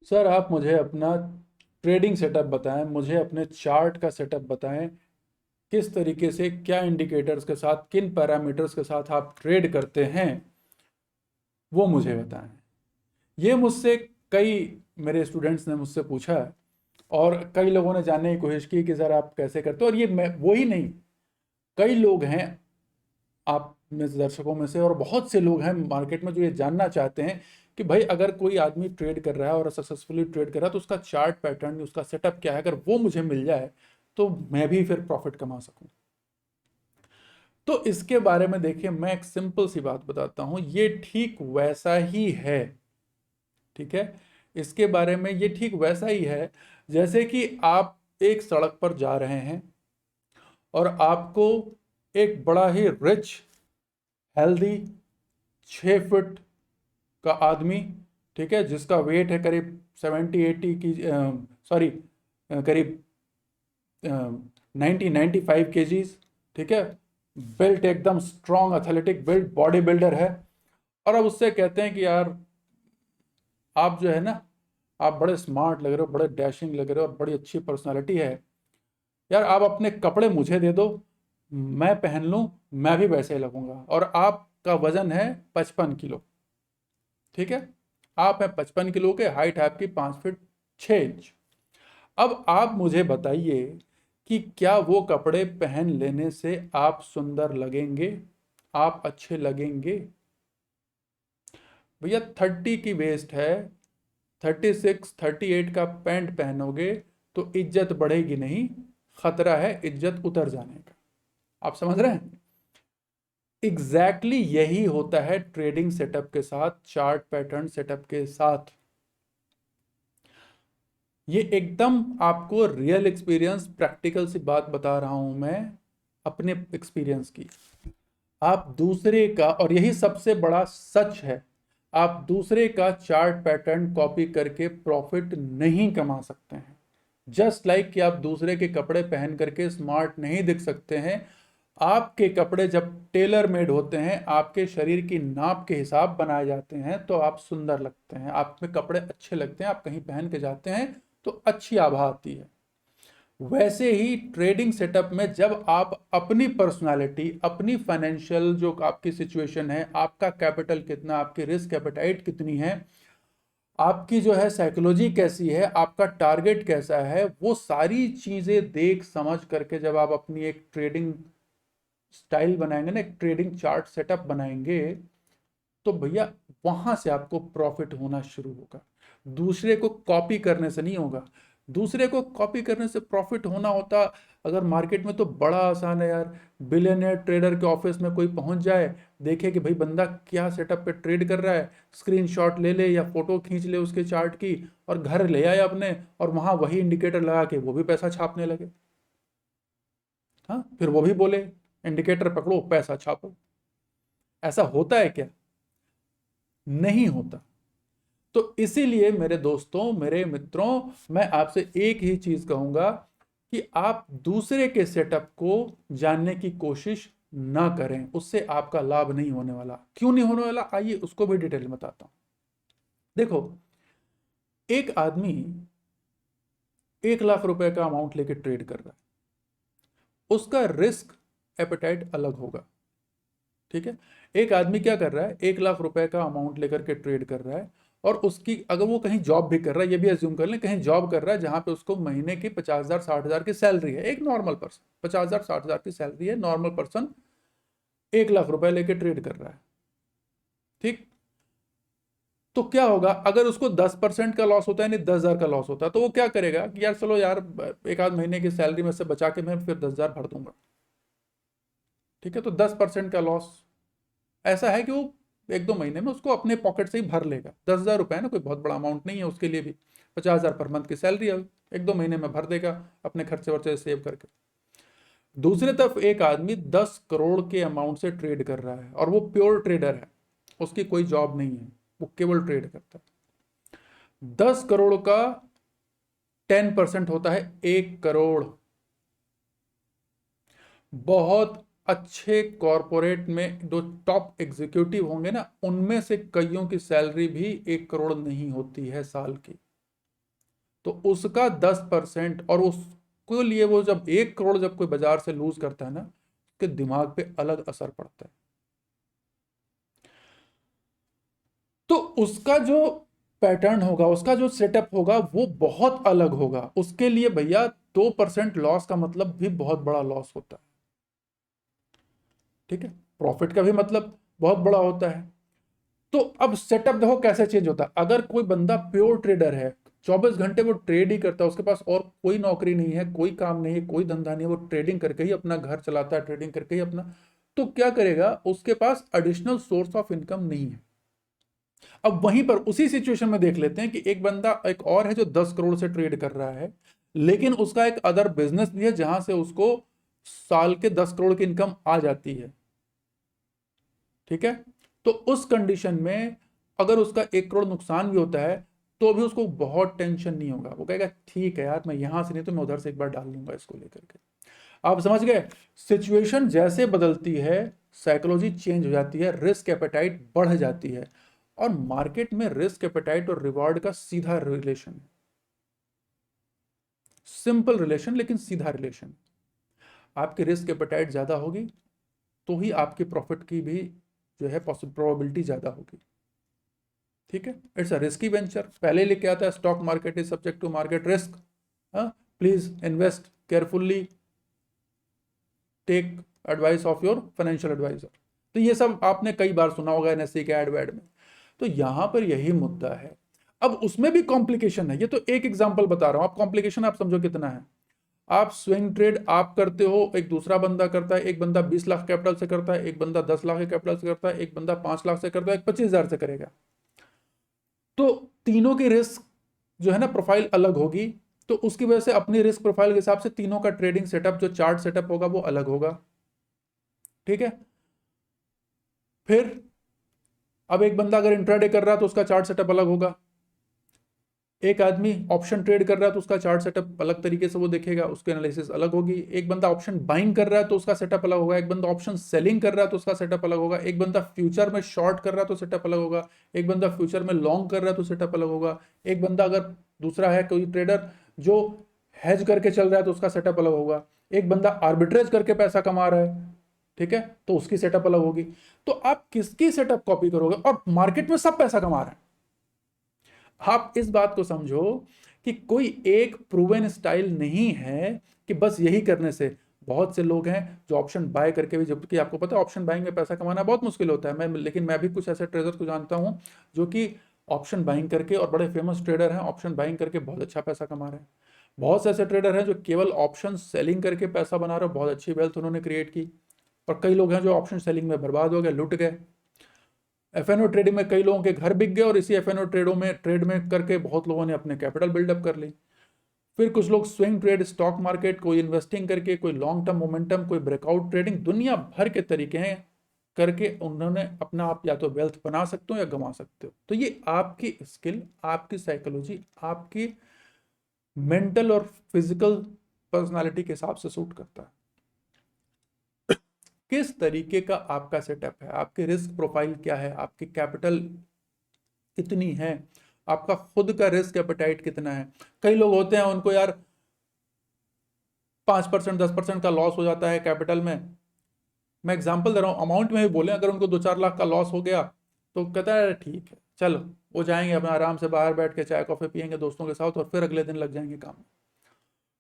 Sir आप मुझे अपना ट्रेडिंग सेटअप बताएं, मुझे अपने चार्ट का सेटअप बताएं। किस तरीके से, क्या इंडिकेटर्स के साथ, किन पैरामीटर्स के साथ आप ट्रेड करते हैं, वो मुझे बताएं। ये मुझसे कई मेरे स्टूडेंट्स ने मुझसे पूछा है, और कई लोगों ने जानने की कोशिश की कि सर आप कैसे करते हो। और ये मैं वो ही नहीं, कई लोग हैं आप में से, दर्शकों में से, और बहुत से लोग हैं मार्केट में जो ये जानना चाहते हैं कि भाई अगर कोई आदमी ट्रेड कर रहा है और सक्सेसफुली ट्रेड कर रहा है तो उसका चार्ट पैटर्न, उसका सेटअप क्या है। अगर वो मुझे मिल जाए तो मैं भी फिर प्रॉफिट कमा सकूं। तो इसके बारे में देखिए, मैं एक सिंपल सी बात बताता हूं, ये ठीक वैसा ही है। ठीक है, इसके बारे में ये ठीक वैसा ही है जैसे कि आप एक सड़क पर जा रहे हैं और आपको एक बड़ा ही रिच, हेल्दी, 6 फुट का आदमी, ठीक है, जिसका वेट है करीब 70-80 की, सॉरी, करीब 90-95 केजीज, ठीक है, बिल्ट एकदम strong athletic build, body builder है। और अब उससे कहते हैं कि यार आप जो है ना, आप बड़े स्मार्ट लग रहे हो, बड़े डैशिंग लग रहे हो और बड़ी अच्छी पर्सनालिटी है, यार आप अपने कपड़े मुझे दे दो, मैं पहन लूं, मैं भी वैसे ही लगूंगा। और आपका वजन है 55 किलो, ठीक है, आप हैं 55 किलो के, हाइट है आपकी 5 फीट 6 इंच। अब आप मुझे बताइए कि क्या वो कपड़े पहन लेने से आप सुंदर लगेंगे, आप अच्छे लगेंगे? भैया 30 की वेस्ट है, 36-38 का पैंट पहनोगे तो इज्जत बढ़ेगी नहीं, खतरा है इज्जत उतर जाने का। आप समझ रहे हैं? एग्जैक्टली यही होता है ट्रेडिंग सेटअप के साथ, चार्ट पैटर्न सेटअप के साथ। ये एकदम आपको रियल एक्सपीरियंस, प्रैक्टिकल सी बात बता रहा हूं मैं, अपने एक्सपीरियंस की। आप दूसरे का, और यही सबसे बड़ा सच है, आप दूसरे का चार्ट पैटर्न कॉपी करके प्रॉफिट नहीं कमा सकते हैं। जस्ट लाइक कि आप दूसरे के कपड़े पहन करके स्मार्ट नहीं दिख सकते हैं। आपके कपड़े जब टेलर मेड होते हैं, आपके शरीर की नाप के हिसाब बनाए जाते हैं, तो आप सुंदर लगते हैं, आप में कपड़े अच्छे लगते हैं, आप कहीं पहन के जाते हैं तो अच्छी आभा आती है। वैसे ही ट्रेडिंग सेटअप में जब आप अपनी पर्सनालिटी, अपनी फाइनेंशियल जो आपकी सिचुएशन है, आपका कैपिटल कितना, आपकी रिस्क एपेटाइट कितनी है, आपकी जो है साइकोलॉजी कैसी है, आपका टारगेट कैसा है, वो सारी चीजें देख समझ करके जब आप अपनी एक ट्रेडिंग स्टाइल बनाएंगे ना, एक ट्रेडिंग चार्ट सेटअप बनाएंगे, तो भैया वहां से आपको प्रॉफिट होना शुरू होगा। दूसरे को कॉपी करने से नहीं होगा। दूसरे को कॉपी करने से प्रॉफिट होना होता अगर मार्केट में, तो बड़ा आसान है यार। बिलियनियर ट्रेडर के ऑफिस में कोई पहुंच जाए, देखे कि भाई बंदा क्या सेटअप पे ट्रेड कर रहा है, स्क्रीनशॉट ले ले या फोटो खींच ले उसके चार्ट की, और घर ले आए अपने, और वहां वही इंडिकेटर लगा के वो भी पैसा छापने लगे। हाँ, फिर वो भी बोले इंडिकेटर पकड़ो पैसा छापो। ऐसा होता है क्या? नहीं होता। तो इसीलिए मेरे दोस्तों, मेरे मित्रों, मैं आपसे एक ही चीज कहूंगा कि आप दूसरे के सेटअप को जानने की कोशिश ना करें, उससे आपका लाभ नहीं होने वाला। क्यों नहीं होने वाला, आइए उसको भी डिटेल में बताता हूं। देखो, एक आदमी 1 लाख रुपए का अमाउंट लेके ट्रेड कर रहा है, उसका रिस्क एपेटाइट अलग होगा। ठीक है, एक आदमी क्या कर रहा है, 1 लाख रुपए का अमाउंट लेकर के ट्रेड कर रहा है, और उसकी अगर वो कहीं जॉब भी कर रहा है, ये भी अज्यूम कर लें कहीं जॉब कर रहा है जहां पे उसको महीने की 50,000-60,000 की सैलरी है, एक नॉर्मल पर्सन 50,000-60,000 की सैलरी है, नॉर्मल पर्सन 1 लाख रुपए लेके ट्रेड कर रहा है। ठीक, तो क्या होगा अगर उसको 10% का लॉस होता है, यानी 10,000 का लॉस होता है, तो वो क्या करेगा कि यार चलो यार, एक आध महीने की सैलरी में से बचा के मैं फिर 10,000 भर दूंगा। ठीक है, तो 10% का लॉस ऐसा है कि वो 1-2 महीने में उसको अपने पॉकेट से ही भर लेगा। 10,000 रुपए है ना, कोई बहुत बड़ा अमाउंट नहीं है उसके लिए भी, 50,000 पर मंथ की सैलरी है, 1-2 महीने में भर देगा अपने खर्चे वर्चे सेव करके। दूसरी तरफ एक आदमी 10 करोड़ के अमाउंट से ट्रेड कर रहा है, और वो प्योर ट्रेडर है, उसकी कोई जॉब नहीं है, वो केवल ट्रेड करता है। 10 करोड़ का 10% होता है 1 करोड़। बहुत अच्छे कॉरपोरेट में जो टॉप एग्जीक्यूटिव होंगे ना, उनमें से कईयों की सैलरी भी 1 करोड़ नहीं होती है साल की। तो उसका 10%, और उसके लिए वो जब 1 करोड़ जब कोई बाजार से लूज करता है ना, उसके दिमाग पे अलग असर पड़ता है। तो उसका जो पैटर्न होगा, उसका जो सेटअप होगा वो बहुत अलग होगा। उसके लिए भैया 2% लॉस का मतलब भी बहुत बड़ा लॉस होता है। ठीक है, प्रॉफिट का भी मतलब बहुत बड़ा होता है। तो अब सेटअप देखो कैसे चेंज होता है। अगर कोई बंदा प्योर ट्रेडर है, 24 घंटे वो ट्रेड ही करता है, उसके पास और कोई नौकरी नहीं है, कोई काम नहीं है, कोई धंधा नहीं है, वो ट्रेडिंग करके ही अपना घर चलाता है, ट्रेडिंग करके ही अपना, तो क्या करेगा, उसके पास एडिशनल सोर्स ऑफ इनकम नहीं है। अब वहीं पर उसी सिचुएशन में देख लेते हैं कि एक बंदा एक और है जो 10 करोड़ से ट्रेड कर रहा है, लेकिन उसका एक अदर बिजनेस भी है जहां से उसको साल के 10 करोड़ की इनकम आ जाती है। ठीक है, तो उस कंडीशन में अगर उसका 1 करोड़ नुकसान भी होता है तो भी उसको बहुत टेंशन नहीं होगा। वो कहेगा ठीक है यार, मैं यहां से नहीं तो मैं उधर से एक बार डाल लूंगा इसको लेकर के। आप समझ गए, सिचुएशन जैसे बदलती है साइकोलॉजी चेंज हो जाती है, रिस्क एपेटाइट बढ़ जाती है। और मार्केट में रिस्क एपेटाइट और रिवॉर्ड का सीधा रिलेशन है, सिंपल रिलेशन लेकिन सीधा रिलेशन। आपकी रिस्क एपेटाइट ज्यादा होगी तो ही आपकी प्रॉफिट की भी जो है प्रोबेबिलिटी ज्यादा होगी। ठीक है, इट्स अ रिस्की वेंचर। पहले लिख के आता है stock market is subject to market risk, please invest carefully, take advice of your financial adviser. तो ये सब आपने कई बार सुना होगा एनएससी के एड वैड में। तो यहां पर यही मुद्दा है। अब उसमें भी कॉम्प्लिकेशन है, ये तो एक एग्जांपल बता रहा हूं, आप कॉम्प्लिकेशन आप समझो कितना है। आप स्विंग ट्रेड आप करते हो, एक दूसरा बंदा करता है, एक बंदा 20 लाख कैपिटल से करता है, एक बंदा 10 लाख के कैपिटल से करता है, एक बंदा 5 लाख से करता है, एक 25,000 से करेगा। तो तीनों की रिस्क जो है ना प्रोफाइल अलग होगी। तो उसकी वजह से अपनी रिस्क प्रोफाइल के हिसाब से तीनों का ट्रेडिंग सेटअप जो चार्ट सेटअप होगा वो अलग होगा। ठीक है, फिर अब एक बंदा अगर इंट्राडे कर रहा है तो उसका चार्ट सेटअप अलग होगा, एक आदमी ऑप्शन ट्रेड कर रहा है तो उसका चार्ट सेटअप अलग तरीके से वो देखेगा, उसकी एनालिसिस अलग होगी। एक बंदा ऑप्शन बाइंग कर रहा है तो उसका सेटअप अलग होगा, एक बंदा ऑप्शन सेलिंग कर रहा है तो उसका सेटअप अलग होगा, एक बंदा फ्यूचर में शॉर्ट कर रहा है तो सेटअप अलग होगा, एक बंदा फ्यूचर में लॉन्ग कर रहा है तो सेटअप अलग होगा, एक बंदा अगर दूसरा है कोई ट्रेडर जो हेज करके चल रहा है तो उसका सेटअप अलग होगा, एक बंदा आर्बिट्रेज करके पैसा कमा रहा है, ठीक है, तो उसकी सेटअप अलग होगी। तो आप किसकी सेटअप कॉपी करोगे, और मार्केट में सब पैसा कमा रहे हैं। आप इस बात को समझो कि कोई एक प्रूवन स्टाइल नहीं है कि बस यही करने से। बहुत से लोग हैं जो ऑप्शन बाय करके भी, जबकि आपको पता है ऑप्शन बाइंग में पैसा कमाना बहुत मुश्किल होता है, लेकिन मैं भी कुछ ऐसे ट्रेडर को जानता हूं जो कि ऑप्शन बाइंग करके, और बड़े फेमस ट्रेडर हैं, ऑप्शन बाइंग करके बहुत अच्छा पैसा कमा रहे हैं। बहुत से ऐसे ट्रेडर हैं जो केवल ऑप्शन सेलिंग करके पैसा बना रहे हैं, बहुत अच्छी वेल्थ उन्होंने क्रिएट की। और कई लोग हैं जो ऑप्शन सेलिंग में बर्बाद हो गए, लुट गए। एफएनओ ट्रेडिंग में कई लोगों के घर बिक गए, और इसी एफएनओ ट्रेड में करके बहुत लोगों ने अपने कैपिटल बिल्डअप कर ली। फिर कुछ लोग स्विंग ट्रेड, स्टॉक मार्केट, कोई इन्वेस्टिंग करके, कोई लॉन्ग टर्म मोमेंटम, कोई ब्रेकआउट ट्रेडिंग, दुनिया भर के तरीके हैं करके उन्होंने अपना आप या तो वेल्थ बना सकते हो या गंवा सकते हो। तो ये आपकी स्किल, आपकी साइकोलॉजी, आपकी मेंटल और फिजिकल पर्सनालिटी के हिसाब से सूट करता है। किस तरीके का आपका सेटअप है, आपकी रिस्क प्रोफाइल क्या है, आपकी कैपिटल कितनी है, आपका खुद का रिस्क एपेटाइट कितना है। कई लोग होते हैं उनको यार 5% 10% का लॉस हो जाता है कैपिटल में। मैं एग्जांपल दे रहा हूँ, अमाउंट में भी बोले, अगर उनको 2-4 लाख का लॉस हो गया तो कहता है ठीक है चलो, वो जाएंगे अपना आराम से बाहर बैठ के चाय कॉफी पियेंगे दोस्तों के साथ, और फिर अगले दिन लग जाएंगे काम।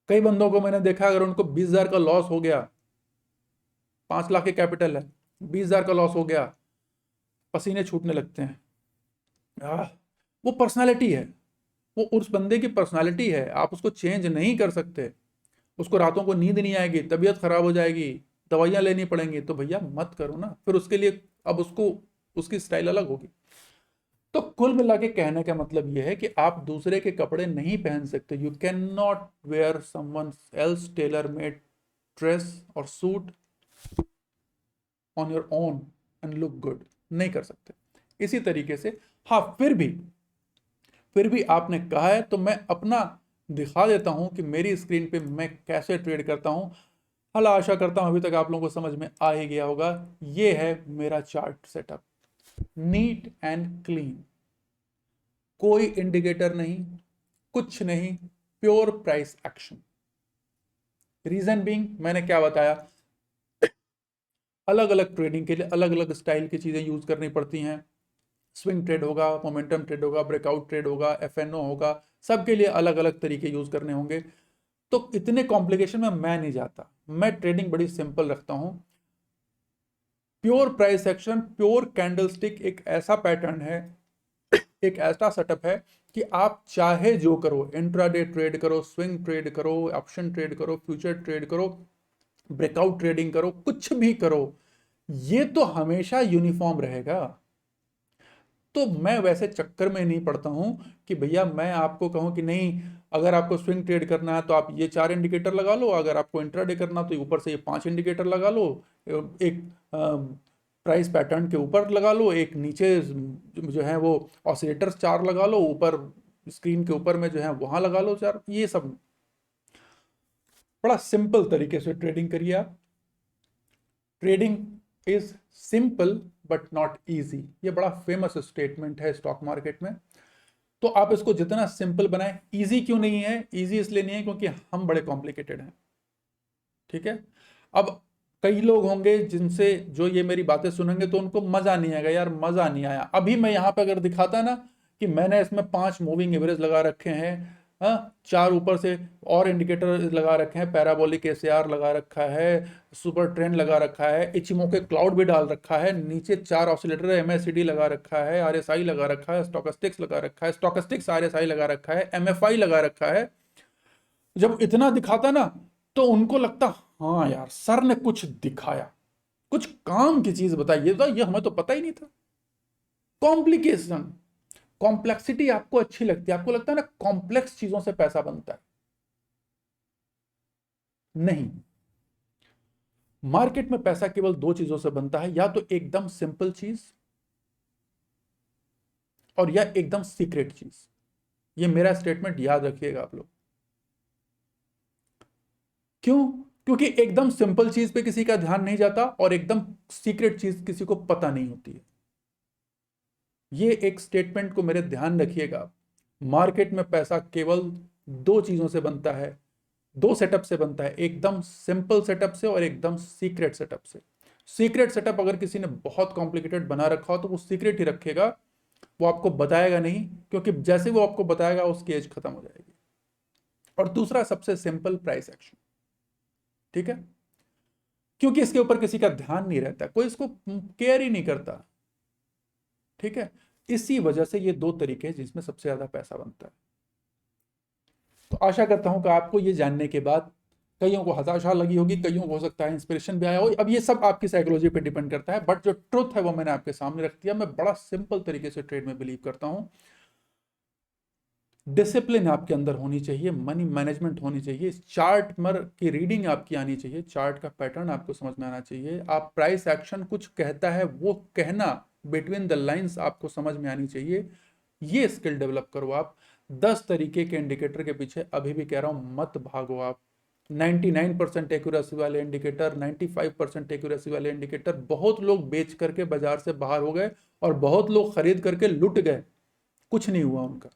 कई बंदों को मैंने देखा, अगर उनको 20,000 का लॉस हो गया, 5 लाख के कैपिटल है, 20,000 का लॉस हो गया, पसीने छूटने लगते हैं। आह, वो पर्सनालिटी है, वो उस बंदे की पर्सनालिटी है, आप उसको चेंज नहीं कर सकते। उसको रातों को नींद नहीं आएगी, तबीयत खराब हो जाएगी, दवाइयां लेनी पड़ेंगी, तो भैया मत करो ना फिर उसके लिए। अब उसको उसकी स्टाइल अलग होगी। तो कुल मिला के कहने का मतलब यह है कि आप दूसरे के कपड़े नहीं पहन सकते। You can not wear someone else tailor made dress और suit on your own and look good, नहीं कर सकते। इसी तरीके से हाँ, फिर भी आपने कहा है तो मैं अपना दिखा देता हूं कि मेरी स्क्रीन पे मैं कैसे ट्रेड करता हूं। हल आशा करता हूं अभी तक आप लोगों को समझ में आ ही गया होगा। ये है मेरा chart setup, neat and clean, कोई इंडिकेटर नहीं, कुछ नहीं, pure price action. Reason being, मैंने क्या बताया, अलग अलग ट्रेडिंग के लिए अलग अलग स्टाइल की चीजें यूज करनी पड़ती हैं। स्विंग ट्रेड होगा, मोमेंटम ट्रेड होगा, ब्रेकआउट ट्रेड होगा, एफएनओ होगा, सबके लिए अलग अलग तरीके यूज करने होंगे। तो इतने कॉम्प्लिकेशन में मैं नहीं जाता, मैं ट्रेडिंग बड़ी सिंपल रखता हूं। Pure price action, pure candlestick एक ऐसा पैटर्न है, एक ऐसा सेटअप है कि आप चाहे जो करो, इंट्राडे ट्रेड करो, स्विंग ट्रेड करो, ऑप्शन ट्रेड करो, फ्यूचर ट्रेड करो, ब्रेकआउट ट्रेडिंग करो, कुछ भी करो, ये तो हमेशा यूनिफॉर्म रहेगा। तो मैं वैसे चक्कर में नहीं पड़ता हूं कि भैया मैं आपको कहूं कि नहीं, अगर आपको स्विंग ट्रेड करना है तो आप ये 4 इंडिकेटर लगा लो, अगर आपको इंट्राडे करना तो ऊपर से ये 5 इंडिकेटर लगा लो, एक प्राइस पैटर्न के ऊपर लगा लो, एक नीचे जो है वो ऑसिलेटर्स 4 लगा लो, ऊपर स्क्रीन के ऊपर में जो है वहां लगा लो 4। ये सब बड़ा सिंपल तरीके से ट्रेडिंग करिए आप। Trading is simple but not easy, ये बड़ा फेमस स्टेटमेंट है स्टॉक मार्केट में। तो आप इसको जितना सिंपल बनाएं। इजी क्यों नहीं है? इजी इसलिए नहीं है क्योंकि हम बड़े कॉम्प्लिकेटेड हैं, ठीक है। अब कई लोग होंगे जिनसे जो ये मेरी बातें सुनेंगे तो उनको मजा नहीं आएगा, यार मजा नहीं आया। अभी मैं यहां पे अगर दिखाता ना कि मैंने इसमें 5 मूविंग एवरेज लगा रखे हैं, हाँ, 4 ऊपर से और इंडिकेटर लगा रखे हैं, पैराबोलिक एसएआर लगा रखा है, सुपर ट्रेंड लगा रखा है, इचिमोके क्लाउड भी डाल रखा है, नीचे 4 ऑसिलेटर एमएससीडी लगा रखा है, आरएसआई लगा रखा है, स्टोकेस्टिक्स लगा रखा है, स्टोकेस्टिक्स आरएसआई लगा रखा है, एमएफआई लगा रखा है। जब इतना दिखाता ना तो उनको लगता हाँ यार सर ने कुछ दिखाया, कुछ काम की चीज बताई, ये हमें तो पता ही नहीं था। कॉम्प्लिकेशन, कॉम्प्लेक्सिटी आपको अच्छी लगती है, आपको लगता है ना कॉम्प्लेक्स चीजों से पैसा बनता है। नहीं, मार्केट में पैसा केवल 2 चीजों से बनता है, या तो एकदम सिंपल चीज और या एकदम सीक्रेट चीज। ये मेरा स्टेटमेंट याद रखिएगा आप लोग। क्यों? क्योंकि एकदम सिंपल चीज पे किसी का ध्यान नहीं जाता और एकदम सीक्रेट चीज किसी को पता नहीं होती है। ये एक स्टेटमेंट को मेरे ध्यान रखिएगा। मार्केट में पैसा केवल 2 चीजों से बनता है, 2 सेटअप से बनता है, एकदम सिंपल सेटअप से और एकदम सीक्रेट सेटअप से। सीक्रेट सेटअप अगर किसी ने बहुत कॉम्प्लिकेटेड बना रखा हो तो वो सीक्रेट ही रखेगा, वो आपको बताएगा नहीं, क्योंकि जैसे वो आपको बताएगा उसकी एज खत्म हो जाएगी। और दूसरा सबसे सिंपल, प्राइस एक्शन, ठीक है, क्योंकि इसके ऊपर किसी का ध्यान नहीं रहता, कोई इसको केयर ही नहीं करता, ठीक है। इसी वजह से ये 2 तरीके हैं जिसमें सबसे ज्यादा पैसा बनता है। तो आशा करता हूं कि आपको ये जानने के बाद कईयों को हताशा लगी होगी, कईयों को हो सकता है इंस्पिरेशन भी आया हो। अब ये सब आपकी साइकोलॉजी पे डिपेंड करता है, बट जो ट्रुथ है वो मैंने आपके सामने रख दिया। मैं बड़ा सिंपल तरीके से ट्रेड में बिलीव करता हूं। डिसिप्लिन आपके अंदर होनी चाहिए, मनी मैनेजमेंट होनी चाहिए, चार्ट मर की रीडिंग आपकी आनी चाहिए, चार्ट का पैटर्न आपको समझ में आना चाहिए, आप प्राइस एक्शन कुछ कहता है वो कहना बिटवीन द लाइंस आपको समझ में आनी चाहिए। ये स्किल डेवलप करो आप। 10 तरीके के इंडिकेटर के पीछे अभी भी कह रहा हूं मत भागो आप। 99% एक्यूरेसी वाले इंडिकेटर, 95% एक्यूरेसी वाले इंडिकेटर बहुत लोग बेच करके बाजार से बाहर हो गए और बहुत लोग खरीद करके लुट गए, कुछ नहीं हुआ उनका।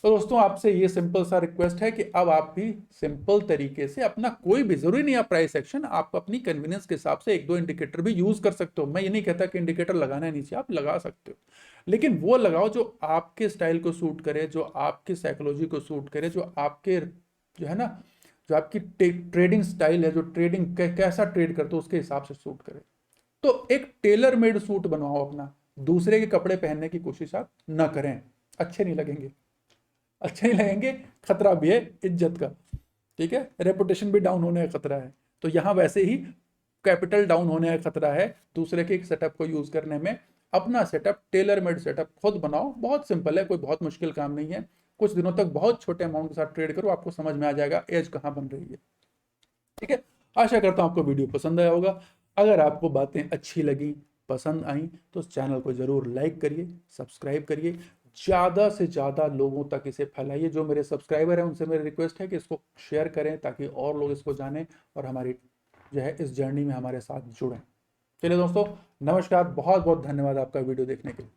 तो दोस्तों आपसे ये सिंपल सा रिक्वेस्ट है कि अब आप भी सिंपल तरीके से अपना, कोई भी जरूरी नहीं आप प्राइस एक्शन, आप अपनी कन्वीनियंस के हिसाब से 1-2 इंडिकेटर भी यूज कर सकते हो। मैं ये नहीं कहता कि इंडिकेटर लगाना नहीं चाहिए, आप लगा सकते हो, लेकिन वो लगाओ जो आपके स्टाइल को सूट करे, जो आपकी साइकोलॉजी को सूट करे, जो आपके जो है ना, जो आपकी ट्रेडिंग स्टाइल है, जो ट्रेडिंग कैसा ट्रेड करते हो उसके हिसाब से सूट करे। तो एक टेलर मेड सूट बनवाओ अपना, दूसरे के कपड़े पहनने की कोशिश आप ना करें, अच्छे नहीं लगेंगे, अच्छे नहीं लगेंगे, खतरा भी है इज्जत का, ठीक है, रेपुटेशन भी डाउन होने का खतरा है। तो यहां वैसे ही कैपिटल डाउन होने का खतरा है दूसरे के सेटअप को यूज करने में। अपना सेटअप, टेलर मेड सेटअप खुद बनाओ, बहुत सिंपल है, कोई बहुत मुश्किल काम नहीं है। कुछ दिनों तक बहुत छोटे अमाउंट के साथ ट्रेड करो, आपको समझ में आ जाएगा एज कहां बन रही है, ठीक है। आशा करता हूं आपको वीडियो पसंद आया होगा। अगर आपको बातें अच्छी लगी, पसंद आई, तो चैनल को जरूर लाइक करिए, सब्सक्राइब करिए, ज़्यादा से ज़्यादा लोगों तक इसे फैलाइए। जो मेरे सब्सक्राइबर हैं उनसे मेरी रिक्वेस्ट है कि इसको शेयर करें ताकि और लोग इसको जानें और हमारी जो है इस जर्नी में हमारे साथ जुड़ें। चलिए दोस्तों, नमस्कार, बहुत बहुत धन्यवाद आपका वीडियो देखने के लिए।